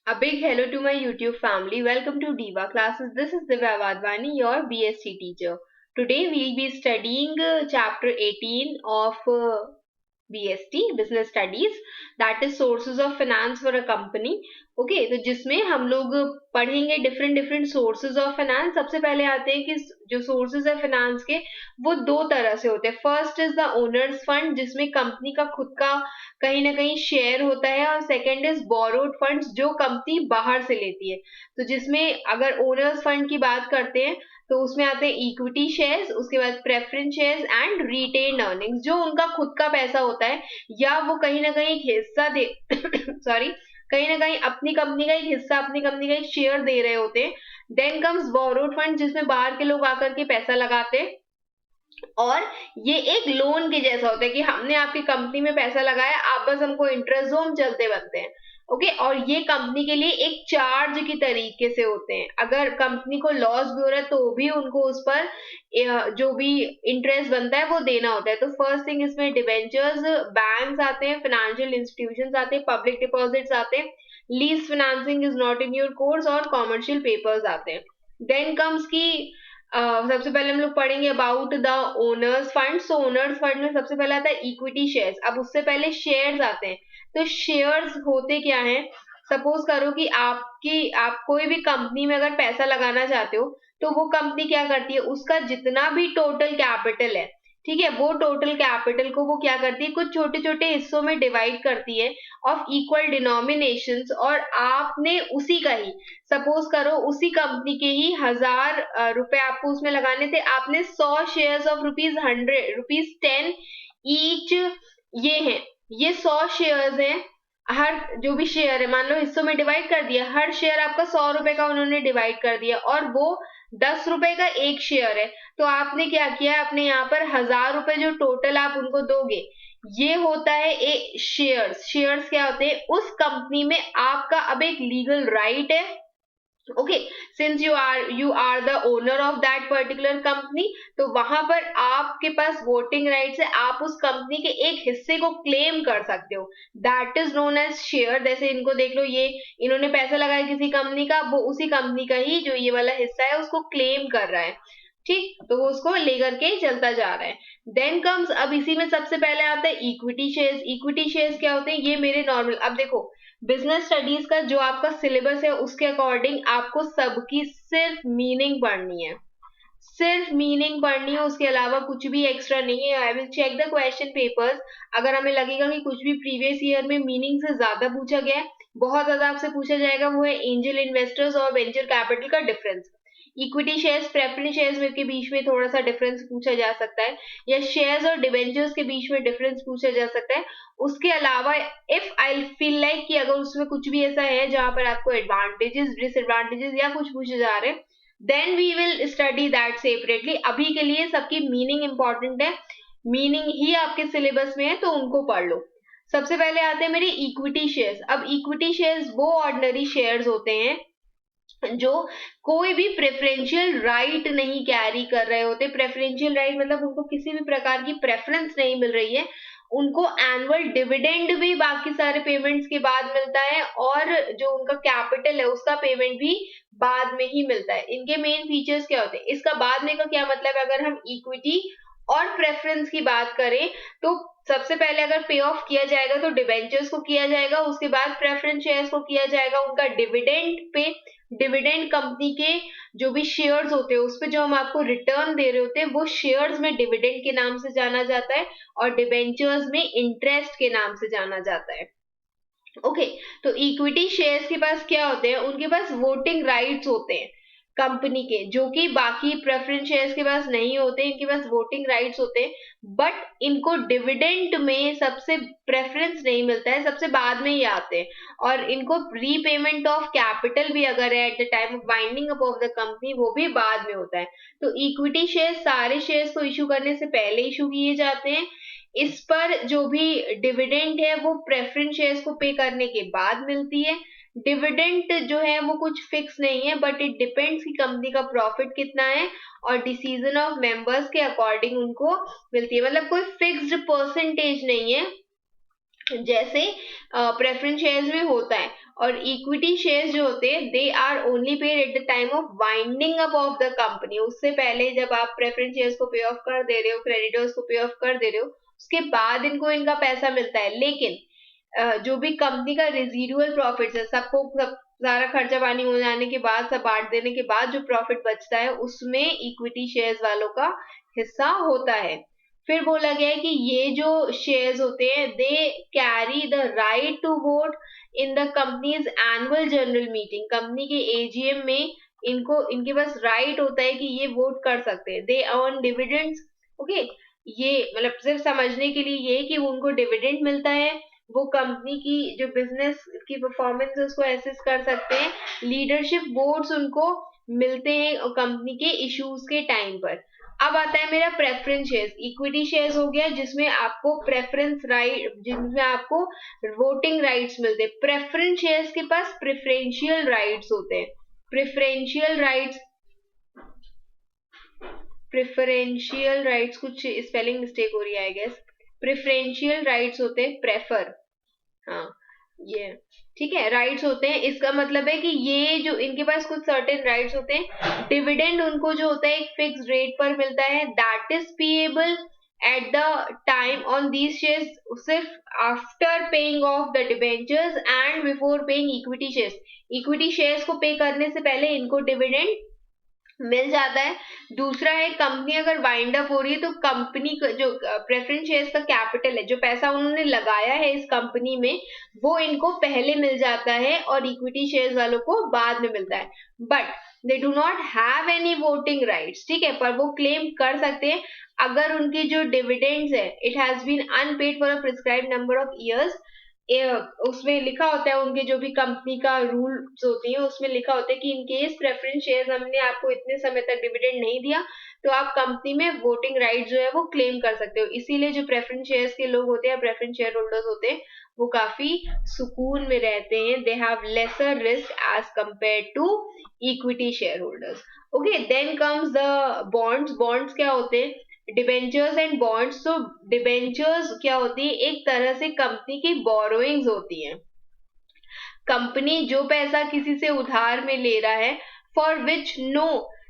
A big hello to my YouTube family. Welcome to Diva Classes. This is Divya Vadvani, your BSc teacher. Today we'll be studying chapter 18 of BST Business Studies, that is sources of finance for a company. Okay तो जिसमें हम लोग पढ़ेंगे different different sources of finance. सबसे पहले आते हैं कि जो सोर्सेज है फाइनेंस के वो दो तरह से होते हैं। First is the owner's fund, जिसमें कंपनी का खुद का कहीं ना कहीं शेयर होता है, और सेकंड इज बोरोड फंड्स जो कंपनी बाहर से लेती है। तो जिसमें अगर ओनर्स फंड की बात करते हैं तो उसमें आते हैं इक्विटी शेयर्स, उसके बाद preference shares and retained earnings, जो उनका खुद का पैसा होता है या वो कहीं ना कहीं एक हिस्सा दे सॉरी कहीं ना कहीं अपनी कंपनी का एक हिस्सा, अपनी कंपनी का एक शेयर दे रहे होते हैं। देन कम्स बोरोड फंड, जिसमें बाहर के लोग आकर के पैसा लगाते हैं, और ये एक लोन के जैसा होता है कि हमने आपकी कंपनी में पैसा लगाया, आप बस हमको इंटरेस्ट दो, हम चलते बनते हैं। ओके और ये कंपनी के लिए एक चार्ज की तरीके से होते हैं। अगर कंपनी को लॉस भी हो रहा है तो भी उनको उस पर जो भी इंटरेस्ट बनता है वो देना होता है। तो फर्स्ट थिंग इसमें डिबेंचर्स, बैंक्स आते हैं, फाइनेंशियल इंस्टीट्यूशंस आते हैं, पब्लिक डिपॉजिट्स आते हैं, lease financing is not in your course, और कॉमर्शियल पेपर्स आते हैं। देन कम्स की सबसे पहले हम लोग पढ़ेंगे about the owner's fund. So owner's fund में सबसे पहले आता है इक्विटी शेयर्स। अब उससे पहले शेयर्स आते हैं। तो शेयर्स होते क्या हैं? सपोज करो कि आप कोई भी कंपनी में अगर पैसा लगाना चाहते हो तो वो कंपनी क्या करती है, उसका जितना भी टोटल कैपिटल है, ठीक है, वो टोटल कैपिटल को वो क्या करती है, कुछ छोटे छोटे हिस्सों में डिवाइड करती है ऑफ इक्वल डिनोमिनेशंस, और आपने उसी का ही, सपोज करो उसी कंपनी के ही 1000 रुपए आपको उसमें लगाने थे, आपने 100 शेयर्स ऑफ ₹10 ईच, ये हैं, ये 100 शेयर्स हैं। हर जो भी शेयर है मान लो हिस्सों में डिवाइड कर दिया, हर शेयर आपका 100 रुपए का उन्होंने डिवाइड कर दिया, और वो 10 रुपए का एक शेयर है। तो आपने क्या किया, अपने यहाँ पर 1000 रुपए जो टोटल आप उनको दोगे, ये होता है ए शेयर्स। शेयर्स क्या होते हैं, उस कंपनी में आपका अब एक लीगल राइट है। Okay, since you are the owner of that particular company, तो वहां पर आपके पास वोटिंग राइट्स है, आप उस कंपनी के एक हिस्से को क्लेम कर सकते हो। That is known as share. जैसे इनको देख लो, ये इन्होंने पैसा लगाया किसी कंपनी का, वो उसी कंपनी का ही जो ये वाला हिस्सा है उसको क्लेम कर रहा है, ठीक, तो वो उसको लेकर के चलता जा रहा है। देन कम्स, अब इसी में सबसे पहले आता है इक्विटी शेयर्स। इक्विटी शेयर्स क्या होते हैं, ये मेरे नॉर्मल, अब देखो बिजनेस स्टडीज का जो आपका सिलेबस है उसके अकॉर्डिंग आपको सबकी सिर्फ मीनिंग पढ़नी है, सिर्फ मीनिंग पढ़नी है, उसके अलावा कुछ भी एक्स्ट्रा नहीं है। I will check the question papers. अगर हमें लगेगा कि कुछ भी प्रीवियस ईयर में मीनिंग से ज्यादा पूछा गया है, बहुत ज्यादा आपसे पूछा जाएगा, वो है एंजल इन्वेस्टर्स और वेंचर कैपिटल का difference. Equity shares preference shares के बीच में थोड़ा सा डिफरेंस पूछा जा सकता है, या शेयर्स और डिबेंचर्स के बीच में डिफरेंस पूछा जा सकता है। उसके अलावा इफ आई फील लाइक कि अगर उसमें कुछ भी ऐसा है जहां पर आपको एडवांटेजेस डिसएडवांटेजेस या कुछ पूछे जा रहे हैं, then we will study that separately. अभी के लिए सबकी मीनिंग इंपॉर्टेंट है, मीनिंग ही आपके सिलेबस में है, तो उनको पढ़ लो। सबसे पहले आते हैं मेरे इक्विटी शेयर्स। अब इक्विटी शेयर्स वो ऑर्डिनरी शेयर्स होते हैं जो कोई भी प्रेफरेंशियल राइट नहीं कैरी कर रहे होते। प्रेफरेंशियल राइट मतलब उनको किसी भी प्रकार की प्रेफरेंस नहीं मिल रही है, उनको एनुअल डिविडेंड भी बाकी सारे पेमेंट्स के बाद मिलता है, और जो उनका कैपिटल है उसका पेमेंट भी बाद में ही मिलता है। इनके मेन फीचर्स क्या होते हैं, इसका बाद में का क्या मतलब है, अगर हम इक्विटी और प्रेफरेंस की बात करें तो सबसे पहले अगर पे ऑफ किया जाएगा तो डिबेंचर्स को किया जाएगा, उसके बाद प्रेफरेंस शेयर्स को किया जाएगा, उनका डिविडेंड पे, डिविडेंड कंपनी के जो भी शेयर्स होते हैं उस पे जो हम आपको रिटर्न दे रहे होते हैं वो शेयर्स में डिविडेंड के नाम से जाना जाता है, और डिबेंचर्स में इंटरेस्ट के नाम से जाना जाता है। ओके, तो इक्विटी शेयर्स के पास क्या होते हैं, उनके पास वोटिंग राइट्स होते हैं कंपनी के, जो कि बाकी प्रेफरेंस शेयर्स के पास नहीं होते। इनके पास वोटिंग राइट्स होते हैं, बट इनको डिविडेंड में सबसे प्रेफरेंस नहीं मिलता है, सबसे बाद में ही आते हैं। और इनको रीपेमेंट ऑफ कैपिटल भी अगर है eight the time of winding up of the company, वो भी बाद में होता है। तो इक्विटी शेयर सारे शेयर्स को इशू करने से पहले इशू किए जाते हैं। इस पर जो भी डिविडेंड है वो प्रेफरेंस शेयर्स को पे करने के बाद मिलती है। डिविडेंड जो है वो कुछ फिक्स नहीं है, बट इट डिपेंड्स कि कंपनी का प्रॉफिट कितना है, और डिसीजन ऑफ मेंबर्स के अकॉर्डिंग उनको मिलती है। मतलब कोई फिक्स्ड परसेंटेज नहीं है जैसे प्रेफरेंस शेयर्स में होता है। और इक्विटी शेयर्स जो होते हैं they are only paid at the time of winding up of the company. उससे पहले जब आप प्रेफरेंस शेयर्स को पे ऑफ कर दे रहे हो, क्रेडिटर्स को पे ऑफ कर दे रहे हो, उसके बाद इनको इनका पैसा मिलता है। लेकिन जो भी कंपनी का रेजिडुअल प्रॉफिट है, सब सारा खर्चा पानी हो जाने के बाद, सब बांट देने के बाद जो प्रॉफिट बचता है उसमें इक्विटी शेयर्स वालों का हिस्सा होता है। फिर बोला गया है कि ये जो शेयर्स होते हैं they carry the right to vote in the company's annual general meeting. Company के एजीएम में इनके पास राइट होता है कि ये वोट कर सकते हैं। They earn dividends. ओके, ये मतलब सिर्फ समझने के लिए ये कि उनको डिविडेंड मिलता है, वो कंपनी की जो बिजनेस की परफॉर्मेंस है उसको एसेस कर सकते हैं। लीडरशिप बोर्ड्स उनको मिलते हैं कंपनी के इश्यूज के टाइम पर। अब आता है मेरा प्रेफरेंस शेयर्स। इक्विटी शेयर्स हो गया जिसमें आपको प्रेफरेंस राइट, जिसमें आपको वोटिंग राइट्स मिलते हैं। प्रेफरेंस शेयर्स के पास प्रेफरेंशियल राइट्स होते हैं। प्रेफरेंशियल राइट्स, प्रेफरेंशियल राइट्स, कुछ स्पेलिंग मिस्टेक हो रही है आई गेस। प्रेफरेंशियल राइट्स होते हैं प्रेफर, हाँ ये ठीक है, राइट्स होते हैं। इसका मतलब है कि ये जो इनके पास कुछ सर्टेन राइट्स होते हैं। डिविडेंड उनको जो होता है एक फिक्स रेट पर मिलता है, that is payable at the time on these shares, सिर्फ after paying off the debentures and before paying equity shares. Equity shares को पे करने से पहले इनको डिविडेंड मिल जाता है। दूसरा है कंपनी अगर वाइंड अप हो रही है तो कंपनी का जो प्रेफरेंस शेयर्स का कैपिटल है, जो पैसा उन्होंने लगाया है इस कंपनी में, वो इनको पहले मिल जाता है और इक्विटी शेयर्स वालों को बाद में मिलता है। But they do not have any voting rights, ठीक है, पर वो क्लेम कर सकते हैं अगर उनकी जो डिविडेंड्स है it has been unpaid for a prescribed number of years. उसमें लिखा होता है, उनके जो भी कंपनी का रूल्स होती है उसमें लिखा होता है कि इन केस प्रेफरेंस शेयर्स हमने आपको इतने समय तक डिविडेंड नहीं दिया तो आप कंपनी में वोटिंग राइट जो है वो क्लेम कर सकते हो। इसीलिए जो प्रेफरेंस शेयर्स के लोग होते हैं, प्रेफरेंस शेयर होल्डर्स होते हैं, वो काफी सुकून में रहते हैं। They have lesser risk as compare to equity share holders. Okay, then comes the bonds. Bonds क्या होते हैं? Debentures and bonds. तो डिबेंचर्स क्या होती है? एक तरह से कंपनी की बोरोइंग्स होती है। कंपनी जो पैसा किसी से उधार में ले रहा है, for which know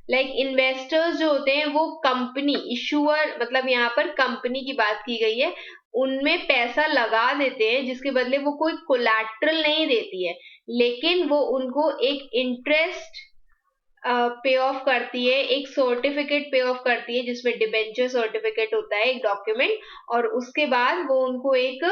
like investors जो होते हैं वो कंपनी इशूअर, मतलब यहाँ पर कंपनी की बात की गई है, उनमें पैसा लगा देते हैं जिसके बदले वो कोई कोलैटरल नहीं देती है, लेकिन वो उनको एक इंटरेस्ट पे ऑफ करती है, एक सर्टिफिकेट पे ऑफ करती है जिसमें डिबेंचर सर्टिफिकेट होता है, एक डॉक्यूमेंट। और उसके बाद वो उनको एक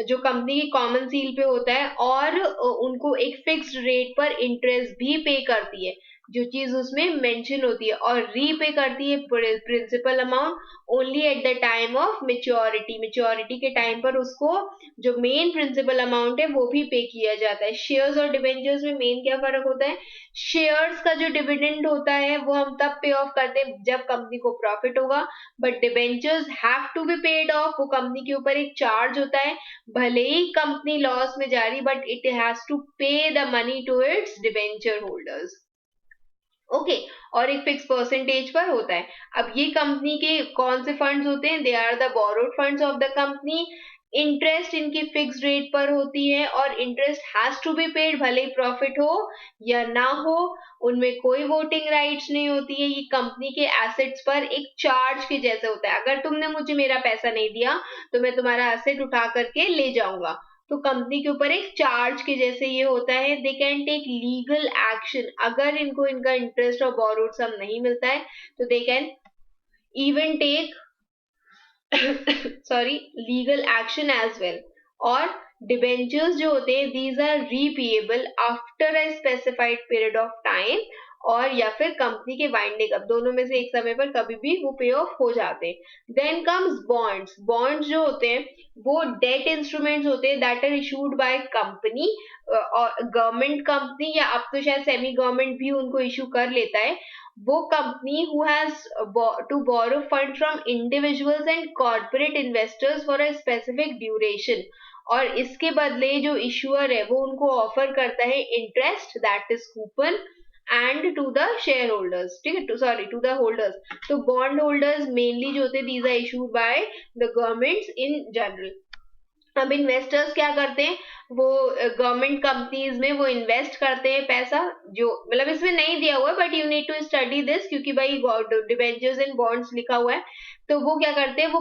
जो कंपनी की कॉमन सील पे होता है और उनको एक फिक्स्ड रेट पर इंटरेस्ट भी पे करती है, जो चीज उसमें मेंशन होती है, और रीपे करती है principal amount only at the time of maturity. Maturity के टाइम पर उसको जो मेन प्रिंसिपल अमाउंट है वो भी पे किया जाता है। शेयर्स और डिबेंचर्स में मेन क्या फर्क होता है? शेयर्स का जो डिविडेंड होता है वो हम तब पे ऑफ करते हैं जब कंपनी को प्रॉफिट होगा, but debentures have to be paid off. वो कंपनी के ऊपर एक चार्ज होता है, भले ही कंपनी लॉस में जा रही, but it has to pay the money to its debenture holders. Okay, और एक फिक्स परसेंटेज पर होता है। अब ये कंपनी के कौन से फंड्स होते हैं? They are the borrowed funds of the company. Interest इनकी फिक्स रेट पर होती है और interest has to be paid, भले ही प्रॉफिट हो या ना हो। उनमें कोई वोटिंग राइट्स नहीं होती है। ये कंपनी के एसेट्स पर एक चार्ज के जैसे होता है। अगर तुमने मुझे मेरा पैसा नहीं दिया तो मैं तुम्हारा एसेट उठा करके ले जाऊंगा। तो कंपनी के ऊपर एक चार्ज के जैसे ये होता है। They can take legal action, अगर इनको इनका इंटरेस्ट और बोरोड सम नहीं मिलता है तो they can even take sorry legal action as well. और डिबेंचर्स जो होते हैं these are repayable after a specified period of time, और या फिर कंपनी के वाइंडिंग अप, दोनों में से एक समय पर कभी भी वो पे ऑफ हो जाते हैं। Then comes bonds. बॉन्ड्स जो होते हैं वो डेट इंस्ट्रूमेंट्स होते हैं that are issued by company और गवर्नमेंट कंपनी, या अब तो शायद सेमी गवर्नमेंट भी उनको इशू कर लेता है। वो company who has to borrow fund from individuals and corporate investors for a specific duration, और इसके बदले जो इशूअर है वो उनको ऑफर करता है interest, that is coupon, and to the share holders, ठीक है, सॉरी टू द होल्डर्स। तो बॉन्ड होल्डर्स मेनली जो होते हैं these are issued by the governments in general. अब इन्वेस्टर्स क्या करते हैं, वो गवर्नमेंट कंपनीज में वो इन्वेस्ट करते हैं पैसा, जो मतलब इसमें नहीं दिया हुआ है but you need to study this, क्योंकि भाई डिबेंचर्स एंड बॉन्ड्स लिखा हुआ है। तो वो क्या करते हैं, वो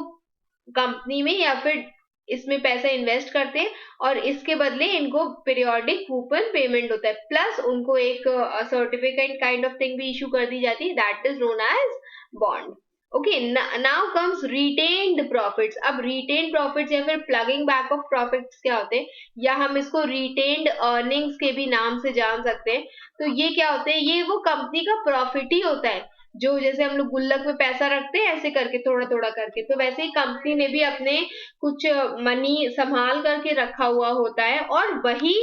कंपनी में या फिर इसमें पैसा इन्वेस्ट करते हैं और इसके बदले इनको पीरियोडिक कूपन पेमेंट होता है, प्लस उनको एक सर्टिफिकेट काइंड ऑफ थिंग भी इशू कर दी जाती है, that is known as bond. Okay, now comes retained profits. अब रिटेन्ड प्रॉफिट्स या फिर प्लगिंग बैक ऑफ प्रॉफिट्स क्या होते हैं, या हम इसको रिटेन्ड अर्निंग्स के भी नाम से जान सकते हैं। तो ये क्या होते हैं, ये वो कंपनी का प्रॉफिट ही होता है, जो जैसे हम लोग गुल्लक में पैसा रखते हैं ऐसे करके थोड़ा थोड़ा करके, तो वैसे ही कंपनी ने भी अपने कुछ मनी संभाल करके रखा हुआ होता है, और वही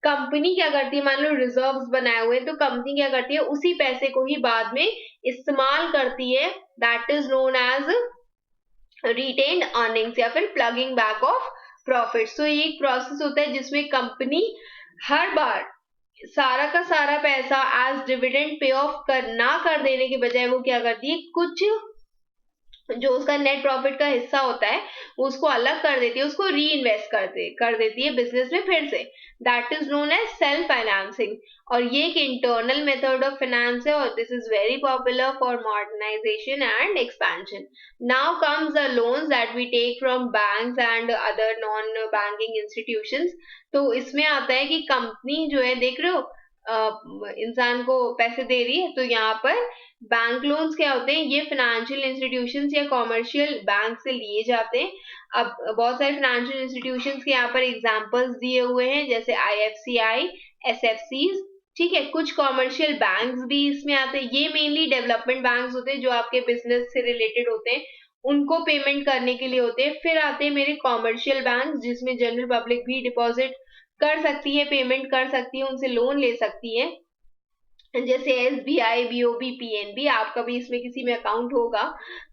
कंपनी क्या करती है, मान लो रिजर्व्स बनाए हुए हैं, तो कंपनी क्या करती है, उसी पैसे को ही बाद में इस्तेमाल करती है, that is known as retained earnings या फिर प्लगिंग बैक ऑफ प्रॉफिट्स। तो ये एक प्रोसेस होता है जिसमें कंपनी हर बार सारा का सारा पैसा एज डिविडेंड पे ऑफ ना कर देने के बजाय वो क्या करती है, कुछ जो उसका नेट प्रॉफिट का हिस्सा होता है उसको अलग कर देती है, उसको री इन्वेस्ट कर देती है बिजनेस में फिर से, that is known as self financing. और ये एक इंटरनल मेथड ऑफ फाइनेंस है और this is very popular for modernisation and expansion. Now comes the loans that we take from banks and other non banking institutions. तो इसमें आता है कि कंपनी जो है, देख रहे हो इंसान को पैसे दे रही है, तो यहाँ पर बैंक लोन्स क्या होते हैं, ये फाइनेंशियल इंस्टीट्यूशंस या कॉमर्शियल बैंक से लिए जाते हैं। अब बहुत सारे फाइनेंशियल इंस्टीट्यूशंस के यहाँ पर एग्जांपल्स दिए हुए हैं, जैसे IFCI, SFCs, ठीक है। कुछ कॉमर्शियल बैंक्स भी इसमें आते हैं, ये मेनली डेवलपमेंट बैंक्स होते हैं जो आपके बिजनेस से रिलेटेड होते हैं, उनको पेमेंट करने के लिए होते हैं। फिर आते हैं मेरे कॉमर्शियल बैंक, जिसमें जनरल पब्लिक भी डिपॉजिट कर सकती है, पेमेंट कर सकती है, उनसे लोन ले सकती है, जैसे SBI, BOB, PNB, आपका भी इसमें किसी में अकाउंट होगा,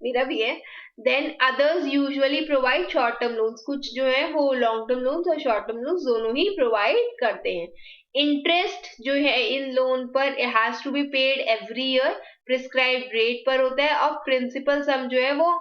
मेरा भी है। Then others usually provide short term loans, कुछ जो है वो लॉन्ग टर्म लोन्स और शॉर्ट टर्म लोन्स दोनों ही प्रोवाइड करते हैं। इंटरेस्ट जो है इन लोन पर has to be paid every year, prescribed rate पर होता है, और प्रिंसिपल सम जो है वो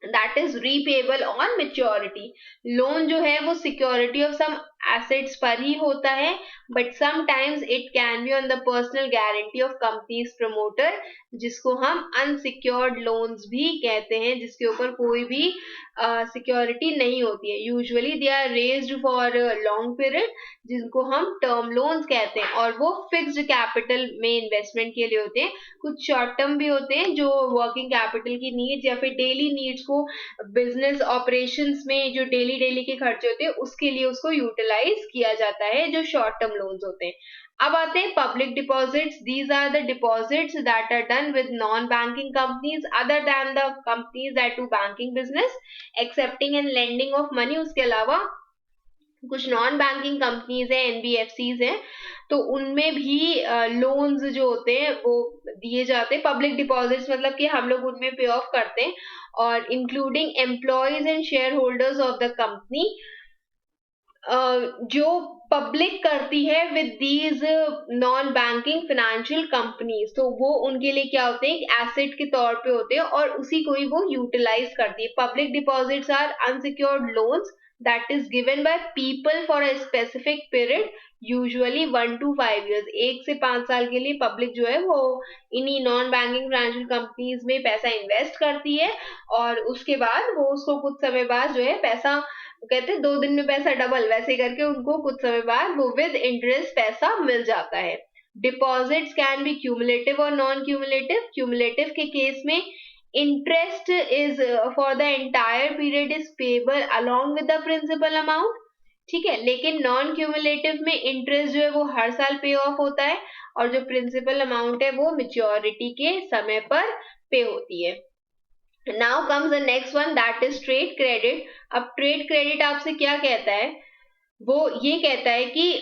that is repayable on maturity. Loan जो है वो सिक्योरिटी ऑफ सम एसेट्स पर ही होता है, but sometimes it can be on the personal guarantee of companies promoter, जिसको हम अनसिक्योर्ड लोन्स भी कहते हैं, जिसके ऊपर कोई भी सिक्योरिटी नहीं होती है। Usually they are raised for long period, जिनको हम टर्म लोन्स कहते हैं, और वो फिक्स्ड कैपिटल में इन्वेस्टमेंट के लिए होते हैं। कुछ शॉर्ट टर्म भी होते हैं जो वर्किंग कैपिटल की नीड्स या फिर डेली नीड्स को, बिजनेस ऑपरेशंस में जो डेली डेली के खर्चे होते हैं उसके लिए उसको यूटिलाइज किया जाता है, जो शॉर्ट टर्म लोन्स होते हैं। अब आते हैं public deposits. These are the deposits that are done with non banking companies other than the companies that do banking business, accepting and lending of money. उसके अलावा कुछ नॉन बैंकिंग कंपनीज है, NBFCs हैं, तो उनमें भी लोन्स जो होते हैं वो दिए जाते हैं। पब्लिक डिपॉजिट्स मतलब कि हम लोग उनमें पे ऑफ करते हैं, और including employees and share holders of the company, जो पब्लिक करती है with these non banking financial companies, तो वो उनके लिए क्या होते हैं, एसेट के तौर पे होते हैं और उसी को ही वो यूटिलाइज करती है। Public deposits are unsecured loans that is given by people for a specific period, usually 1 to 5 years। 1 से 5 साल के लिए पब्लिक जो है वो इन्हीं नॉन बैंकिंग फाइनेंशियल कंपनीज में पैसा इन्वेस्ट करती है, और उसके बाद वो उसको कुछ समय बाद जो है पैसा, कहते हैं 2 दिन में पैसा डबल, वैसे करके उनको कुछ समय बाद वो विद इंटरेस्ट पैसा मिल जाता है। डिपॉजिट्स कैन बी क्यूमुलेटिव और नॉन क्यूमुलेटिव। क्यूमुलेटिव के केस में interest is for the entire period is payable along with the principal amount, ठीक है। लेकिन नॉन क्यूमुलेटिव में इंटरेस्ट जो है वो हर साल पे ऑफ होता है, और जो प्रिंसिपल अमाउंट है वो मेच्योरिटी के समय पर पे होती है। Now comes the next one, that is trade credit. अब ट्रेड क्रेडिट आपसे क्या कहता है, वो ये कहता है कि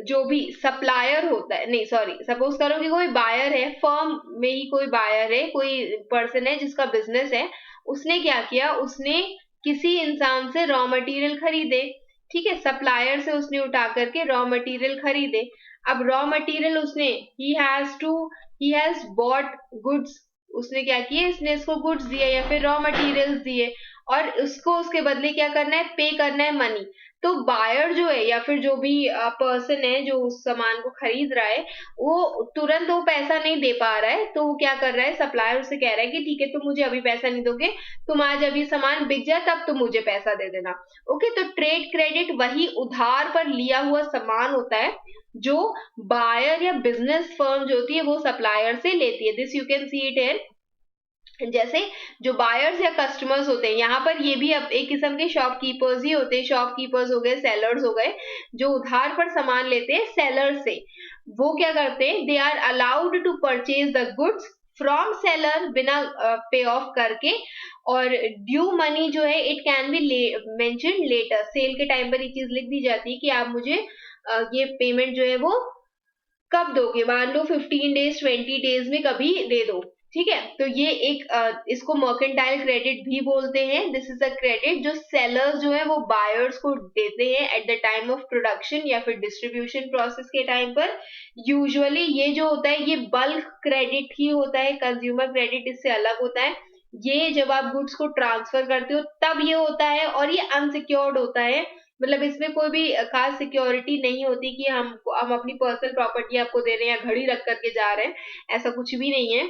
जो भी सप्लायर होता है, नहीं सॉरी, सपोज करो कि कोई बायर है, फर्म में ही कोई बायर है, कोई पर्सन है जिसका बिजनेस है, उसने क्या किया, उसने किसी इंसान से रॉ मटेरियल खरीदे, ठीक है, सप्लायर से उसने उठा करके रॉ मटेरियल खरीदे। अब रॉ मटेरियल उसने ही हैज बॉट गुड्स, उसने क्या किए, इसने इसको गुड्स दिए या फिर रॉ मटेरियल्स दिए, और उसको उसके बदले क्या करना है, पे करना है मनी। तो बायर जो है या फिर जो भी पर्सन है जो उस सामान को खरीद रहा है, वो तुरंत वो पैसा नहीं दे पा रहा है, तो वो क्या कर रहा है, सप्लायर उसे कह रहा है कि ठीक है तुम मुझे अभी पैसा नहीं दोगे, तुम आज अभी सामान बिक जाए तब तुम मुझे पैसा दे देना। ओके, तो ट्रेड क्रेडिट वही उधार पर लिया हुआ सामान होता है जो बायर या बिजनेस फर्म जो होती है वो सप्लायर से लेती है। This you can see it here. जैसे जो बायर्स या कस्टमर्स होते हैं, यहाँ पर ये भी अब एक किस्म के शॉपकीपर्स ही होते हैं, शॉपकीपर्स हो गए, सेलर्स हो गए, जो उधार पर सामान लेते हैं सेलर से। वो क्या करते हैं, they are allowed to purchase the goods from seller बिना पे ऑफ करके, और ड्यू मनी जो है it can be mention later. Sale के टाइम पर ये चीज लिख दी जाती है कि आप मुझे ये पेमेंट जो है वो कब दोगे, मान लो 15 डेज 20 डेज में कभी दे दो। ठीक है, तो ये एक इसको मर्केंटाइल क्रेडिट भी बोलते हैं। दिस इज अ क्रेडिट जो सेलर्स जो है वो बायर्स को देते हैं eight the time of production या फिर डिस्ट्रीब्यूशन प्रोसेस के टाइम पर। यूजुअली ये जो होता है ये बल्क क्रेडिट ही होता है, कंज्यूमर क्रेडिट इससे अलग होता है। ये जब आप गुड्स को ट्रांसफर करते हो तब ये होता है, और ये अनसिक्योर्ड होता है, मतलब इसमें कोई भी खास सिक्योरिटी नहीं होती कि हम अपनी पर्सनल प्रॉपर्टी आपको दे रहे हैं या घड़ी रख करके जा रहे हैं, ऐसा कुछ भी नहीं है।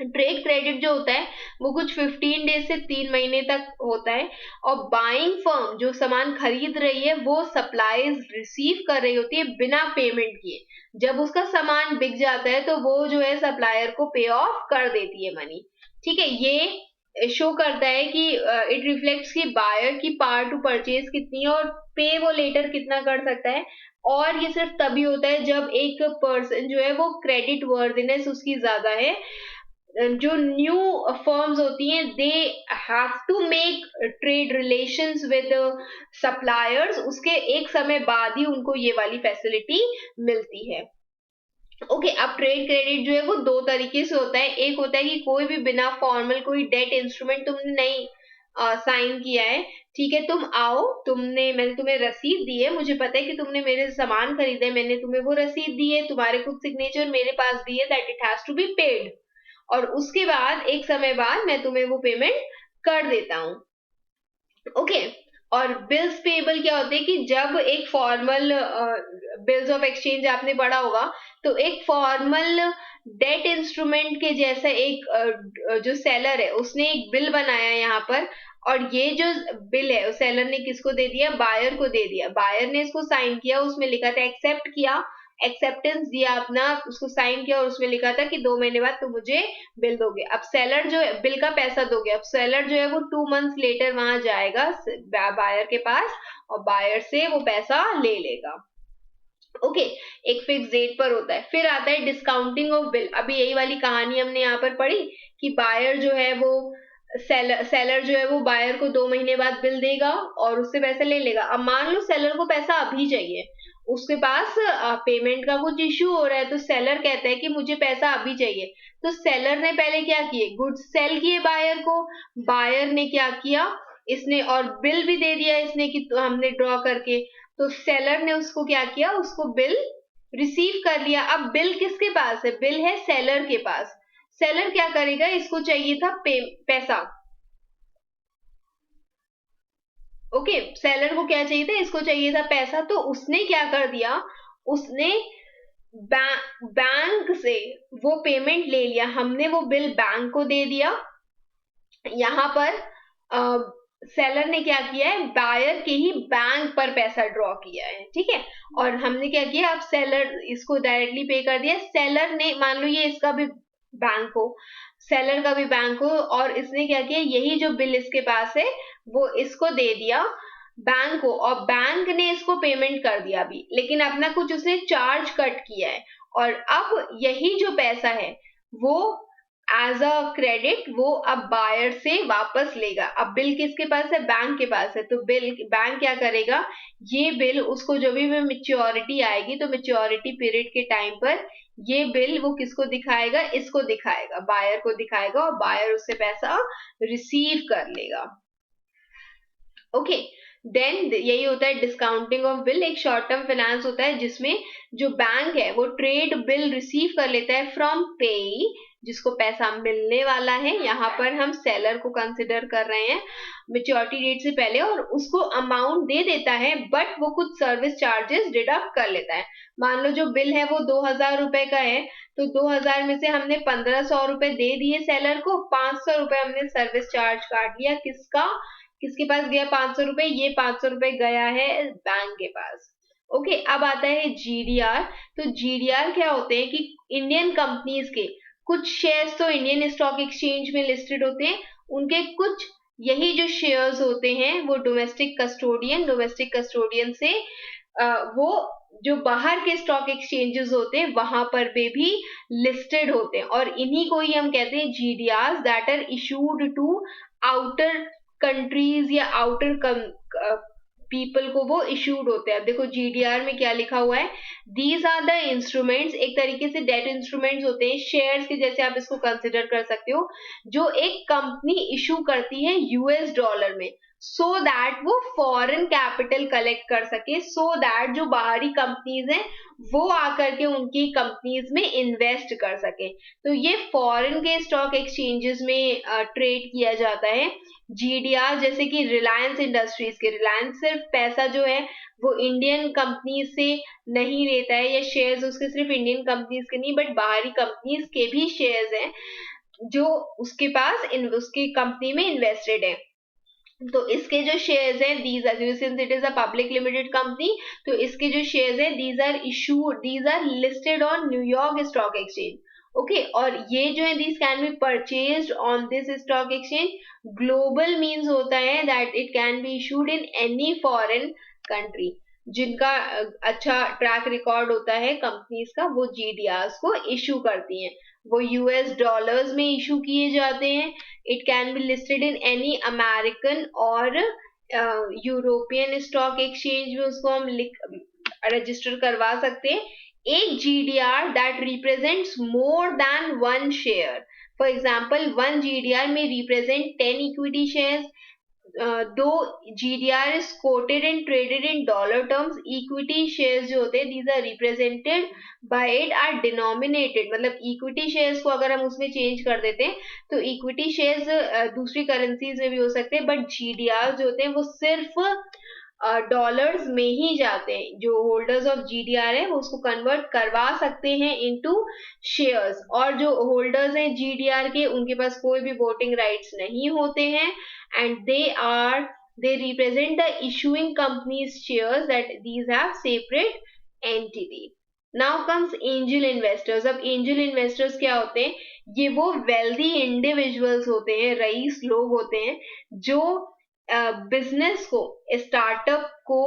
ट्रेड क्रेडिट जो होता है वो कुछ 15 डेज से 3 महीने तक होता है, और बाइंग फर्म जो सामान खरीद रही है वो सप्लाईज रिसीव कर रही होती है बिना पेमेंट किए। जब उसका सामान बिक जाता है तो वो जो है सप्लायर को पे ऑफ कर देती है मनी। ठीक है, ये शो करता है कि इट रिफ्लेक्ट्स कि बायर की पावर टू परचेज कितनी है और पे वो लेटर कितना कर सकता है। और ये सिर्फ तभी होता है जब एक पर्सन जो है वो क्रेडिट वर्दिनेस उसकी ज्यादा है। जो न्यू फर्म्स होती हैं they have to make trade relations with suppliers, उसके एक समय बाद ही उनको ये वाली फैसिलिटी मिलती है। ओके, अब ट्रेड क्रेडिट जो है वो दो तरीके से होता है। एक होता है कि कोई भी बिना फॉर्मल कोई डेट इंस्ट्रूमेंट तुमने नहीं साइन किया है, ठीक है, तुम आओ, मैंने तुम्हें रसीद दी है, मुझे पता है कि तुमने मेरे सामान खरीदा है, मैंने तुम्हें वो रसीद दी है, तुम्हारे कुछ सिग्नेचर मेरे पास दी है, that it has to be paid, और उसके बाद एक समय बाद मैं तुम्हें वो पेमेंट कर देता हूँ। ओके, और बिल्स पेबल क्या होते हैं कि जब एक फॉर्मल बिल्स ऑफ एक्सचेंज आपने पढ़ा होगा, तो एक फॉर्मल डेट इंस्ट्रूमेंट के जैसा एक जो सेलर है उसने एक बिल बनाया यहाँ पर, और ये जो बिल है सेलर ने किसको दे दिया, बायर को दे दिया, बायर ने इसको साइन किया, उसमें लिखा था एक्सेप्ट किया, एक्सेप्टेंस दिया अपना, उसको साइन किया, और उसमें लिखा था कि 2 महीने बाद तुम मुझे बिल दोगे। अब सेलर जो है बिल का पैसा दोगे, अब सेलर जो है वो 2 मंथ्स लेटर वहां जाएगा बायर के पास और बायर से वो पैसा ले लेगा। ओके, एक फिक्स डेट पर होता है। फिर आता है डिस्काउंटिंग ऑफ बिल। अभी यही वाली कहानी हमने यहाँ पर पढ़ी कि बायर जो है वो सेलर जो है वो बायर को 2 महीने बाद बिल देगा और उससे पैसा ले लेगा। अब मान लो सेलर को पैसा अभी चाहिए, उसके पास पेमेंट का कुछ इश्यू हो रहा है, तो सेलर कहता है कि मुझे पैसा अभी चाहिए। तो सेलर ने पहले क्या किए, गुड्स सेल किए बायर को, बायर ने क्या किया, इसने और बिल भी दे दिया इसने कि तो हमने ड्रॉ करके, तो सेलर ने उसको क्या किया, उसको बिल रिसीव कर लिया। अब बिल किसके पास है, बिल है सेलर के पास। सेलर क्या करेगा, इसको चाहिए था पैसा। ओके, सेलर को क्या चाहिए था, इसको चाहिए था पैसा, तो उसने क्या कर दिया, उसने बैंक से वो पेमेंट ले लिया, हमने वो बिल बैंक को दे दिया। यहाँ पर सेलर ने क्या किया है, बायर के ही बैंक पर पैसा ड्रॉ किया है, ठीक है, और हमने क्या किया, अब सेलर इसको डायरेक्टली पे कर दिया। सेलर ने मान लो ये इसका भी बैंक हो, सेलर का भी बैंक हो, और इसने क्या किया, यही जो बिल इसके पास है वो इसको दे दिया बैंक को, और बैंक ने इसको पेमेंट कर दिया अभी, लेकिन अपना कुछ उसने चार्ज कट किया है, और अब यही जो पैसा है वो एज अ क्रेडिट वो अब बायर से वापस लेगा। अब बिल किसके पास है, बैंक के पास है, तो बैंक क्या करेगा, ये बिल उसको जब भी मेच्योरिटी आएगी, तो मेच्योरिटी पीरियड के टाइम पर ये बिल वो किसको दिखाएगा, इसको दिखाएगा, बायर को दिखाएगा, और बायर उससे पैसा रिसीव कर लेगा। ओके, देन यही होता है डिस्काउंटिंग ऑफ बिल, एक शॉर्ट टर्म फाइनेंस होता है जिसमें जो बैंक है वो ट्रेड बिल रिसीव कर लेता है फ्रॉम पेई, जिसको पैसा मिलने वाला है, यहाँ पर हम सेलर को कंसिडर कर रहे हैं मेच्योरिटी डेट से पहले, और उसको अमाउंट दे देता है बट वो कुछ सर्विस चार्जेस डिडक्ट कर लेता है। मान लो जो बिल है वो 2,000 रुपए का है, तो 2,000 में से हमने 1,500 रुपए दे दिए सेलर को, 500 रुपए हमने सर्विस चार्ज काट लिया, किसका, किसके पास गया 500 रुपए, ये 500 रुपए गया है बैंक के पास। ओके, अब आता है जीडीआर। तो जीडीआर क्या होते हैं कि इंडियन कंपनीज के कुछ शेयर्स तो इंडियन स्टॉक एक्सचेंज में लिस्टेड होते हैं, उनके कुछ यही जो शेयर्स होते हैं वो डोमेस्टिक कस्टोडियन से वो जो बाहर के स्टॉक एक्सचेंजेस होते हैं वहां पर भी लिस्टेड होते हैं, और इन्हीं को ही हम कहते हैं GDR, that are issued to outer countries या आउटर पीपल को वो इशूड होते हैं। देखो जीडीआर में क्या लिखा हुआ है, दीज आर द इंस्ट्रूमेंट्स, एक तरीके से डेट इंस्ट्रूमेंट्स होते हैं, शेयर्स के जैसे आप इसको कंसिडर कर सकते हो, जो एक कंपनी इशू करती है यूएस डॉलर में, सो दैट वो फॉरेन कैपिटल कलेक्ट कर सके, सो दैट जो बाहरी कंपनीज हैं वो आकर के उनकी कंपनीज में इन्वेस्ट कर सके। तो ये फॉरेन के स्टॉक एक्सचेंजेस में ट्रेड किया जाता है। जीडीआर जैसे कि रिलायंस इंडस्ट्रीज के, रिलायंस सिर्फ पैसा जो है वो इंडियन कंपनीज से नहीं लेता है, या शेयर्स उसके सिर्फ इंडियन कंपनीज के नहीं बट बाहरी कंपनीज के भी शेयर्स हैं जो उसके पास उसकी कंपनी में इन्वेस्टेड है। तो इसके जो शेयर्स हैं, these are, since it is a public limited company, तो इसके जो शेयर्स हैं these are listed on New York stock exchange. Okay, और ये जो है these can be purchased on this stock exchange. Global means होता है that it can be issued in any foreign country, जिनका अच्छा ट्रैक रिकॉर्ड होता है कंपनीज का, वो जीडीआर्स को इशू करती हैं। वो यूएस डॉलर्स में इशू किए जाते हैं। It can be listed in any American और यूरोपियन स्टॉक एक्सचेंज में उसको हम रजिस्टर करवा सकते हैं। एक GDR that represents more than one share, for example one GDR में रिप्रेजेंट 10 इक्विटी शेयर्स, दो GDR is quoted and traded in dollar terms, equity shares जो होते हैं these are represented by it are denominated, मतलब equity shares को अगर हम उसमें चेंज कर देते हैं तो equity shares दूसरी करेंसीज में भी हो सकते हैं, बट GDR जो होते हैं वो सिर्फ डॉलर्स में ही जाते हैं। जो होल्डर्स ऑफ जीडीआर है वो उसको कन्वर्ट करवा सकते हैं इनटू शेयर्स, और जो होल्डर्स हैं जीडीआर के उनके पास कोई भी वोटिंग राइट्स नहीं होते हैं, and they represent the issuing company's shares that these have separate entity. Now comes angel investors. अब angel investors क्या होते हैं, ये वो wealthy individuals होते हैं, रईस लोग होते हैं जो बिजनेस को, स्टार्टअप को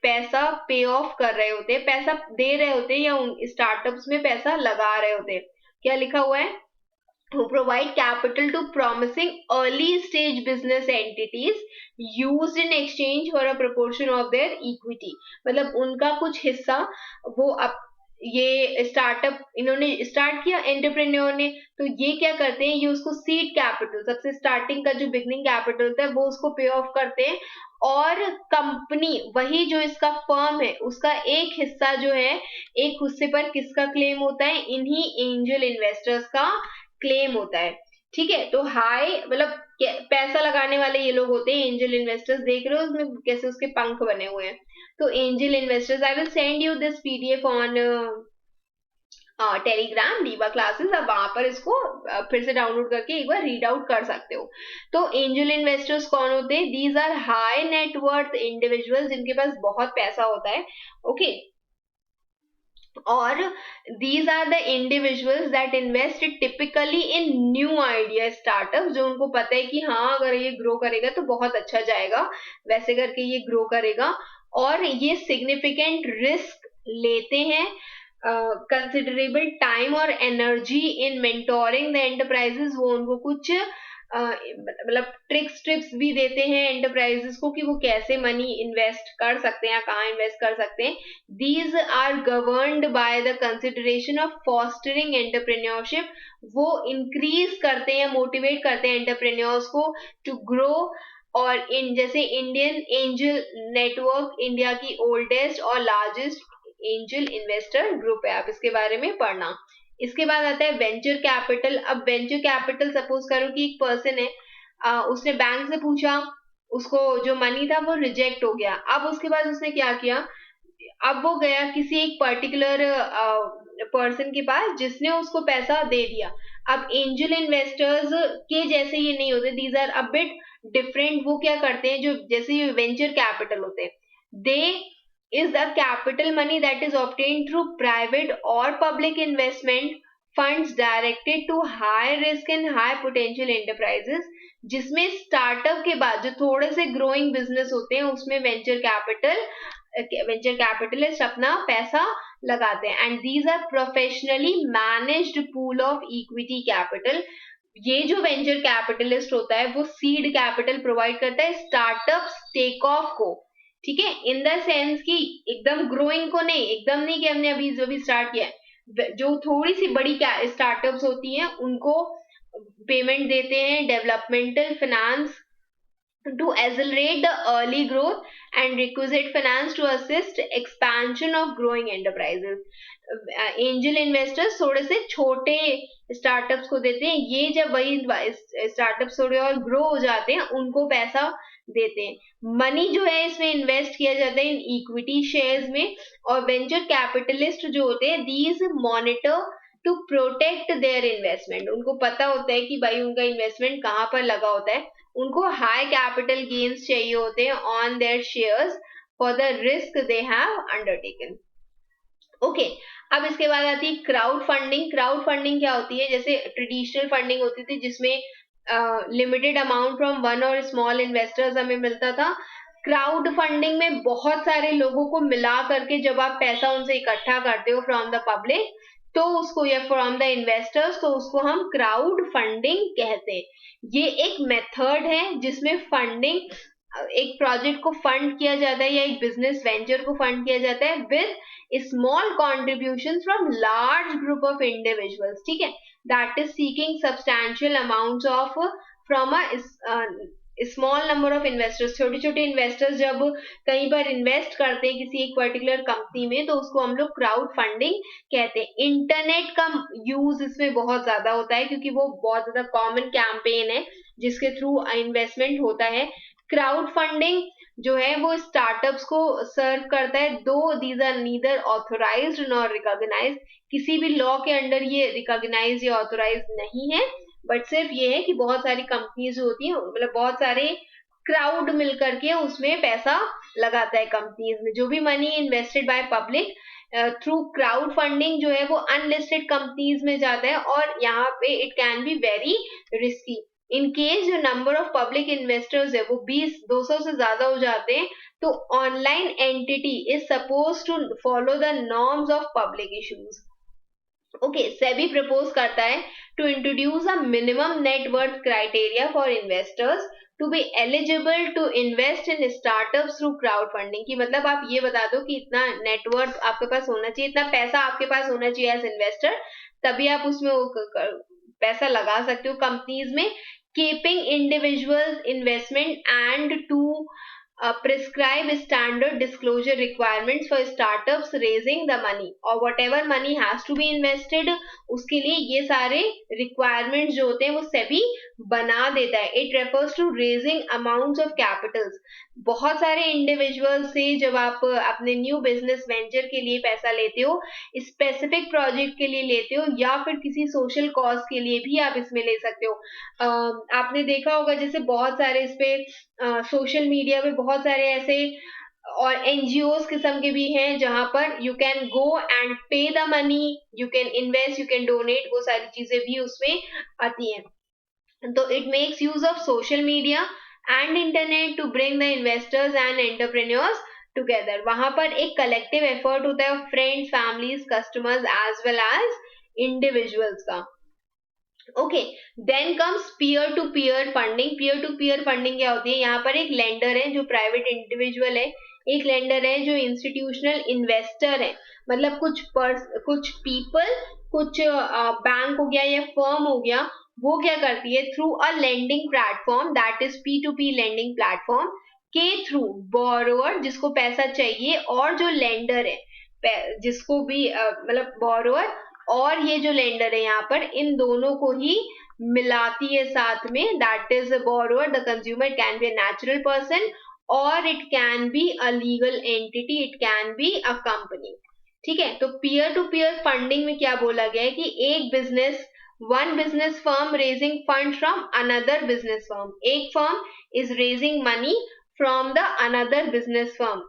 पैसा पे ऑफ कर रहे होते हैं, पैसा दे रहे होते हैं, या उन स्टार्टअप्स में पैसा लगा रहे होते हैं। क्या लिखा हुआ है, who provide capital to promising early stage business entities used in exchange for a proportion of their equity, मतलब उनका कुछ हिस्सा वो ये स्टार्टअप इन्होंने स्टार्ट किया एंटरप्रेन्योर ने, तो ये क्या करते हैं, ये उसको सीड कैपिटल, सबसे स्टार्टिंग का जो बिगनिंग कैपिटल होता है वो उसको पे ऑफ करते हैं, और कंपनी वही जो इसका फर्म है उसका एक हिस्सा जो है, एक हिस्से पर किसका क्लेम होता है, इन्हीं एंजल इन्वेस्टर्स का क्लेम होता है। ठीक है, तो हाई मतलब पैसा लगाने वाले ये लोग होते हैं एंजल इन्वेस्टर्स, देख रहे हो उसमें कैसे उसके पंख बने हुए हैं। तो angel investors, I will send you this PDF on Telegram diva classes, अब वहां पर इसको फिर से डाउनलोड करके एक बार रीड आउट कर सकते हो। तो एंजल इन्वेस्टर्स कौन होते हैं, these are high net worth individuals जिनके पास बहुत पैसा होता है। ओके, और these are the individuals that invest typically in new idea startups, जो उनको पता है कि हाँ अगर ये ग्रो करेगा तो बहुत अच्छा जाएगा, वैसे करके ये ग्रो करेगा, और ये सिग्निफिकेंट रिस्क लेते हैं, कंसिडरेबल टाइम और energy in mentoring the enterprises, वो उनको कुछ मतलब ट्रिप्स भी देते हैं एंटरप्राइजेस को कि वो कैसे मनी इन्वेस्ट कर सकते हैं या कहाँ इन्वेस्ट कर सकते हैं। These are governed by the consideration of fostering entrepreneurship, वो इंक्रीज करते हैं, मोटिवेट करते हैं एंटरप्रेन्योर्स को टू ग्रो और जैसे इंडियन एंजल नेटवर्क इंडिया की ओल्डेस्ट और लार्जेस्ट एंजल इन्वेस्टर ग्रुप है, आप इसके बारे में पढ़ना। इसके बाद आता है वेंचर कैपिटल। अब वेंचर कैपिटल, सपोज करो कि एक पर्सन है, उसने बैंक से पूछा, उसको जो मनी था वो रिजेक्ट हो गया। अब उसके बाद उसने क्या किया, अब वो गया किसी एक पर्टिकुलर पर्सन के पास जिसने उसको पैसा दे दिया। अब एंजल इन्वेस्टर्स के जैसे ये नहीं होते, these are a bit different. वो क्या करते हैं, जो जैसे ये वेंचर कैपिटल होते हैं, दे is the capital money that is obtained through private or public investment funds directed to high risk and high potential enterprises, जिसमें स्टार्टअप के बाद जो थोड़े से ग्रोइंग बिजनेस होते हैं उसमें वेंचर कैपिटलिस्ट अपना पैसा लगाते हैं। And these are professionally managed pool of equity capital. ये जो वेंचर कैपिटलिस्ट होता है वो सीड कैपिटल प्रोवाइड करता है स्टार्टअप टेक ऑफ को, ठीक है, इन द सेंस कि एकदम ग्रोइंग को नहीं, एकदम नहीं कि हमने अभी स्टार्ट किया है। जो थोड़ी सी बड़ी स्टार्टअप्स होती हैं उनको पेमेंट देते हैं developmental finance to accelerate the early growth and requisite finance to assist expansion of growing enterprises. Angel investors थोड़े से छोटे स्टार्टअप्स को देते हैं, ये जब वही स्टार्टअप्स थोड़े और ग्रो हो जाते हैं उनको पैसा देते हैं। मनी जो है इसमें इन्वेस्ट किया जाता है इन इक्विटी शेयर्स में। और वेंचर कैपिटलिस्ट जो होते हैं, these monitor to protect their investment. उनको पता होता है कि भाई उनका इन्वेस्टमेंट कहाँ पर लगा होता है, उनको हाई कैपिटल गेन्स चाहिए होते हैं on their shares for the risk they have undertaken. Okay, अब इसके बाद आती है क्राउड फंडिंग। क्राउड फंडिंग क्या होती है, जैसे ट्रेडिशनल फंडिंग होती थी जिसमें लिमिटेड अमाउंट फ्रॉम वन और स्मॉल इन्वेस्टर्स हमें मिलता था। क्राउड फंडिंग में बहुत सारे लोगों को मिला करके जब आप पैसा उनसे इकट्ठा करते हो फ्रॉम द पब्लिक, तो उसको, या फ्रॉम द इन्वेस्टर्स, तो उसको हम क्राउड फंडिंग कहते हैं। ये एक मेथड है जिसमें फंडिंग, एक प्रोजेक्ट को फंड किया जाता है या एक बिजनेस वेंचर को फंड किया जाता है with small contributions from large group of individuals, ठीक है, that is seeking substantial amounts of from a small number of investors। छोटे छोटे इन्वेस्टर्स जब कहीं पर इन्वेस्ट करते हैं किसी एक पर्टिकुलर कंपनी में तो उसको हम लोग क्राउड फंडिंग कहते हैं। इंटरनेट का यूज इसमें बहुत ज्यादा होता है क्योंकि वो बहुत ज्यादा कॉमन कैंपेन है जिसके थ्रू इन्वेस्टमेंट होता है। क्राउड फंडिंग जो है वो स्टार्टअप्स को सर्व करता है, though these are neither authorised nor recognised. किसी भी लॉ के अंडर ये रिकॉग्नाइज या ऑथोराइज नहीं है, बट सिर्फ ये है कि बहुत सारी कंपनीज जो होती हैं, मतलब बहुत सारे क्राउड मिलकर के उसमें पैसा लगाता है कंपनीज में। जो भी money invested by public through crowd funding जो है वो अनलिस्टेड कंपनीज में जाता है और यहाँ पे it can be very risky. In case जो नंबर ऑफ पब्लिक इन्वेस्टर्स है वो 20-200 से ज्यादा हो जाते हैं तो online entity is suppose to follow the norms of public issues. Okay, SEBI propose करता है to introduce a minimum net worth criteria for investors to be eligible to invest in startups through crowd funding. की मतलब आप ये बता दो कि इतना नेटवर्थ आपके पास होना चाहिए, इतना पैसा आपके पास होना चाहिए एज इन्वेस्टर, तभी आप उसमें पैसा लगा सकते हो कंपनीज में। keeping individuals investment and to prescribe standard disclosure requirements for startups raising the money, और whatever money has to be invested उसके लिए ये सारे requirements जो होते हैं वो सेबी बना देता है। It refers to raising amounts of capitals। बहुत सारे इंडिविजुअल से जब आप अपने न्यू बिजनेस वेंचर के लिए पैसा लेते हो, स्पेसिफिक प्रोजेक्ट के लिए लेते हो या फिर किसी सोशल कॉज के लिए भी आप इसमें ले सकते हो। आपने देखा होगा जैसे बहुत सारे इस पे सोशल मीडिया पे बहुत सारे ऐसे और एनजीओ किस्म के भी हैं जहां पर you can go and pay the money, you can invest, you can donate, वो सारी चीजें भी उसमें आती हैं। तो it makes use of social media and internet to bring the investors and entrepreneurs together. वहां पर एक कलेक्टिव एफर्ट होता है friends, families, customers as well as individuals का। Okay, then comes peer to peer funding. Peer to peer funding क्या होती है, यहाँ पर एक लेंडर है जो प्राइवेट इंडिविजुअल है, एक लेंडर है जो इंस्टीट्यूशनल इन्वेस्टर है। मतलब कुछ पीपल, कुछ बैंक हो गया या फर्म हो गया, वो क्या करती है, through a lending platform, that is P2P lending platform के थ्रू बोरोअर जिसको पैसा चाहिए और जो लेंडर है जिसको भी मतलब बोरोअर और ये जो लेंडर है यहाँ पर, इन दोनों को ही मिलाती है साथ में, that is borrower, the consumer can be a natural person और it can be a legal entity, it can be a company. ठीक है, तो पीयर टू पीयर फंडिंग में क्या बोला गया है कि एक business, one business firm raising fund from another business firm, एक firm is raising money from the another business firm.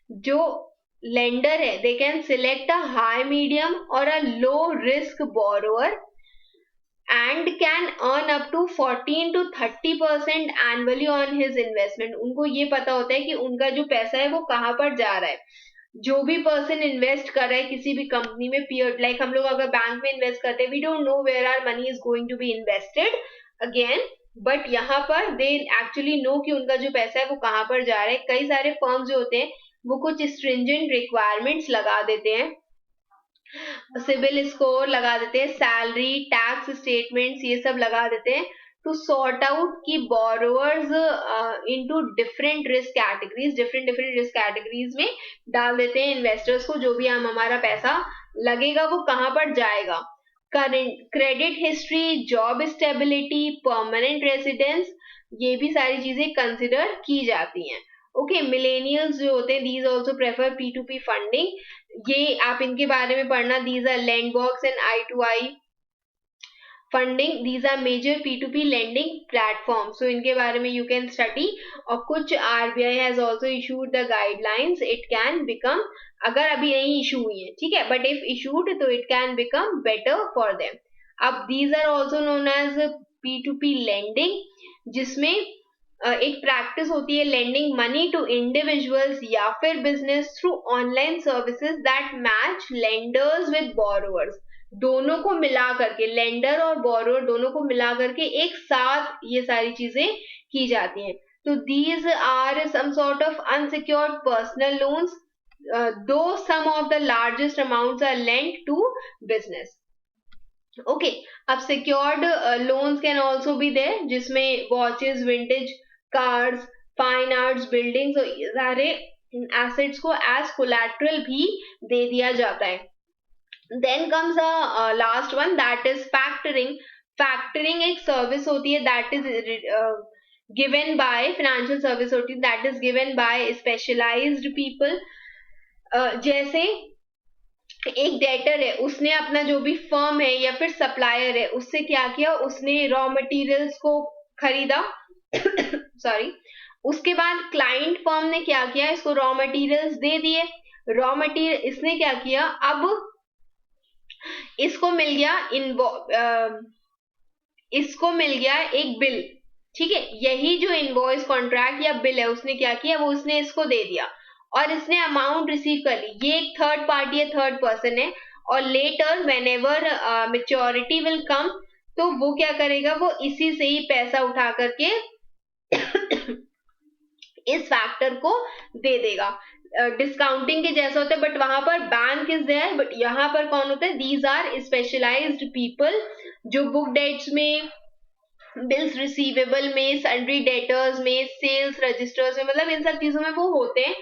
जो लेंडर है they can select a high, medium और a low risk borrower and can earn up to 14 to 30% annually on his investment। उनको ये पता होता है कि उनका जो पैसा है वो कहाँ पर जा रहा है। जो भी पर्सन इन्वेस्ट कर रहा है किसी भी कंपनी में, पीयर लाइक हम लोग अगर बैंक में इन्वेस्ट करते हैं, we don't know where are money is going to be invested again, but यहाँ पर दे एक्चुअली नो कि उनका जो पैसा है वो कहाँ पर जा रहा है। कई सारे फर्म्स जो होते हैं वो कुछ स्ट्रिंजेंट रिक्वायरमेंट्स लगा देते हैं, सिविल स्कोर लगा देते हैं, सैलरी, टैक्स स्टेटमेंट्स, ये सब लगा देते हैं टू सॉर्ट आउट की borrowers into different risk categories, different risk categories में डाल देते हैं इन्वेस्टर्स को, जो भी हम हमारा पैसा लगेगा वो कहाँ पर जाएगा। Current credit history, job stability, permanent residence, ये भी सारी चीजें कंसिडर की जाती हैं। ओके, मिलेनियल्स जो होते हैं these also prefer P2P funding, ये आप इनके बारे में पढ़ना, these are Lendbox and I2I funding, these are major P2P lending platform, so इनके बारे में यू कैन स्टडी। और कुछ RBI has also issued the guidelines, it can become, अगर अभी नहीं इशू हुई है ठीक है, बट इफ इशूड तो it can become better for them. अब these are also known as P2P lending, जिसमें एक प्रैक्टिस होती है लेंडिंग मनी टू इंडिविजुअल्स या फिर business through online services that match lenders with borrowers, दोनों को मिला करके, लेंडर और बोरोअर दोनों को मिला करके एक साथ ये सारी चीजें की जाती हैं। तो these are some sort of unsecured personal loans, though some of the largest amounts are lent to business. Okay, अब secured loans can also be there, जिसमें watches, vintage cars, fine arts, buildings, सारे assets को as collateral भी दे दिया जाता है। Then comes a last one, that is factoring. Factoring एक सर्विस होती है that is given by, financial service होती है that is given by specialised people. जैसे एक डेटर है, उसने अपना जो भी फर्म है या फिर सप्लायर है उससे क्या किया, उसने रॉ मटेरियल्स को खरीदा सॉरी, उसके बाद क्लाइंट फर्म ने क्या किया, इसको रॉ मटेरियल्स दे दिए, रॉ मटेरियल इसने क्या किया, अब इसको मिल गया इसको मिल गया एक बिल, ठीक है, यही जो इनवॉइस कॉन्ट्रैक्ट या बिल है उसने क्या किया, वो उसने इसको दे दिया और इसने अमाउंट रिसीव कर ली। ये एक थर्ड पार्टी है, थर्ड पर्सन है, और later whenever maturity will come, तो वो क्या करेगा, वो इसी से ही पैसा उठा करके इस फैक्टर को दे देगा। डिस्काउंटिंग के जैसा होता है, बट वहां पर बैंक इज देयर, बट यहाँ पर कौन होता है, दीज आर स्पेशलाइज्ड पीपल जो बुक डेट्स में, बिल्स रिसीवेबल में, सन्ड्री डेटर्स में, सेल्स रजिस्टर्स में, मतलब इन सब चीजों में वो होते हैं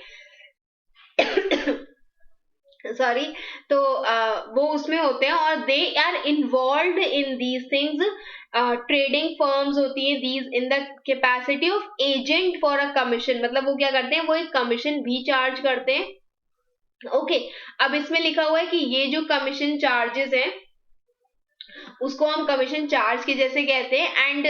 सॉरी, तो वो उसमें होते हैं और they are involve in these things. Trading firms होती है these in the capacity of agent for a commission, मतलब वो क्या करते हैं, वो एक कमीशन भी चार्ज करते हैं। ओके, अब इसमें लिखा हुआ है कि ये जो कमीशन चार्जेस हैं उसको हम कमीशन चार्ज के जैसे कहते हैं, एंड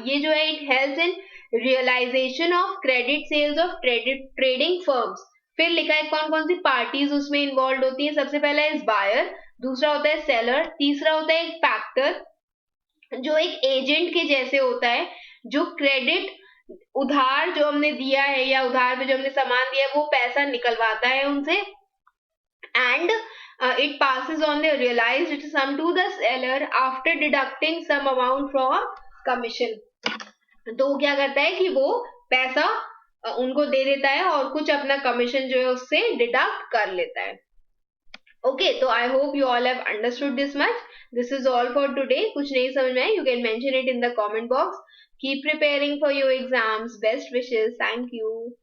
ये जो है it helps in realisation of credit sales of trading firms. फिर लिखा है कौन कौन सी पार्टीज उसमें इन्वॉल्व होती है, सबसे पहला है बायर, दूसरा होता है सेलर, तीसरा होता है एक फैक्टर जो एक एजेंट के जैसे होता है, जो क्रेडिट उधार जो हमने दिया है या उधार पे जो हमने सामान दिया है वो पैसा निकलवाता है उनसे, and it passes on the realized sum to the seller after deducting some amount from commission। तो वो क्या करता है कि वो पैसा उनको दे देता है और कुछ अपना कमीशन जो है उससे डिडक्ट कर लेता है। ओके, तो I hope you all have understood this much. This is all for today. कुछ नहीं समझ में आया, you can mention it in the comment box. Keep preparing for your exams. Best wishes. Thank you.